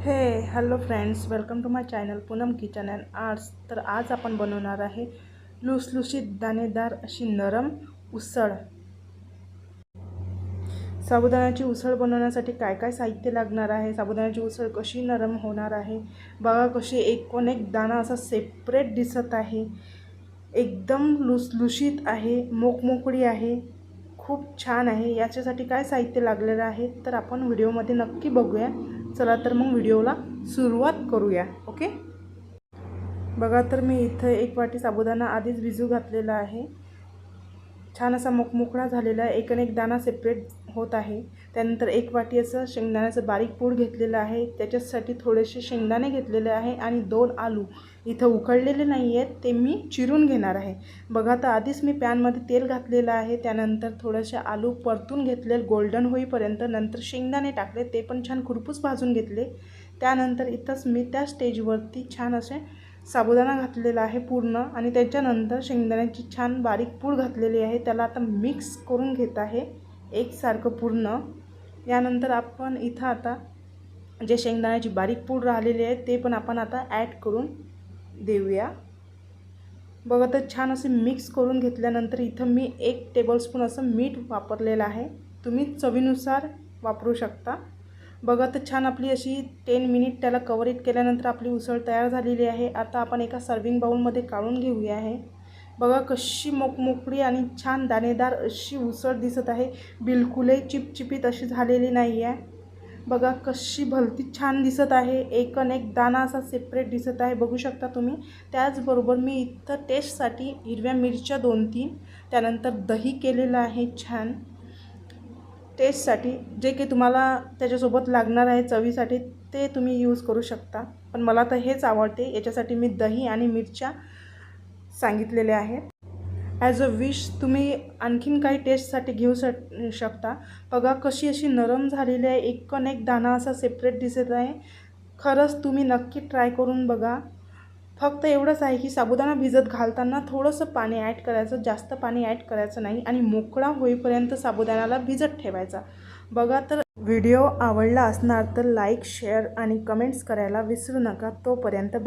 हे hello friends, welcome to my channel Poonam kitchen and arts. तर आज आपण बनवणार आहे लुसलुशीत दाणेदार अशी नरम उसळ। साबुदाण्याची उसळ बनवण्यासाठी काय काय साहित्य लागणार आहे, साबुदाण्याची उसळ कशी नरम होणार आहे बघा। कशी एकोण एक दाणा असा सेपरेट दिसत आहे, एकदम लुसलुशीत आहे, मोकमोकळी आहे, खूप छान आहे। याच्यासाठी काय साहित्य लागलेलं आहे तर आपण व्हिडिओमध्ये नक्की बघूया। चला तर मग व्हिडिओला सुरुवात करूया। ओके, बघा तर मी इथं 1 वाटी साबुदाणा आधीच भिजू घातलेला आहे। छान असा मोकमोकळा झालेला आहे, एक एक दाणा सेपरेट होत आहे। त्यानंतर 1 वाटी असं शेंगदाण्याचं बारीक पूड घेतलेलं आहे, त्याच्यासाठी थोडेसे शेंगदाणे घेतलेले आहे आणि 2 आलू इथं उकडलेले नाही आहेत, ते मी चिरून घेणार आहे। बघा तर आधीच मी पॅनमध्ये तेल घातलेलं आहे, त्यानंतर थोडेसे आलू परतून घेतले गोल्डन होईपर्यंत, नंतर शेंगदाणे टाकले, ते पण छान खुरपूस भाजून घेतले। त्यानंतर इथंच मी त्या स्टेजवरती छान असे साबुदाणा घातलेला आहे पूर्ण, आणि त्याच्यानंतर शेंगदाण्याची छान बारीक पूड घातलेली आहे। त्याला आता मिक्स करून घेत आहे एकसारखं पूर्ण। यानंतर आपण इथं आता जे शेंगदाण्याची बारीक पूड राहिलेली आहे ते पण आपण आता ॲड करून देऊया। बघा तर छान असे मिक्स करून घेतल्यानंतर इथं मी 1 टेबलस्पून असं मीठ वापरलेलं आहे, तुम्ही चवीनुसार वापरू शकता। बघा तर छान आपली अशी 10 मिनिट त्याला कव्हर केल्यानंतर आपली उसळ तयार झालेली आहे। आता आपण एका सर्विंग बाउलमध्ये काढून घेऊया आहे। बघा कशी मोकमोकळी आणि छान दाणेदार अशी उसळ दिसत आहे, बिलकुलही चिपचिपीत अशी झालेली नाही आहे। बघा कशी भलती छान दिसत आहे, एकन एक दाणा असा सेपरेट दिसत आहे, बघू शकता तुम्ही। त्याचबरोबर मी इथं टेस्टसाठी हिरव्या मिरच्या 2-3, त्यानंतर दही केलेलं आहे छान टेस्टसाठी, जे की तुम्हाला त्याच्यासोबत लागणार आहे चवीसाठी ते तुम्ही यूज करू शकता, पण मला तर हेच आवडते, याच्यासाठी मी दही आणि मिरच्या सांगितलेल्या आहेत। ॲज अ विश तुम्ही आणखीन काही टेस्टसाठी घेऊ शकता। बघा कशी अशी नरम झालेली आहे, एकन एक दाणा असा सेपरेट दिसत आहे। खरंच तुम्ही नक्की ट्राय करून बघा। फक्त एवढंच आहे की साबुदाणा भिजत घालताना थोडंसं पाणी ॲड करायचं, जास्त पाणी ॲड करायचं नाही, आणि मोकळा होईपर्यंत साबुदाण्याला भिजत ठेवायचा। बघा तर व्हिडिओ आवडला असणार तर लाईक, शेअर आणि कमेंट्स करायला विसरू नका। तोपर्यंत बाय।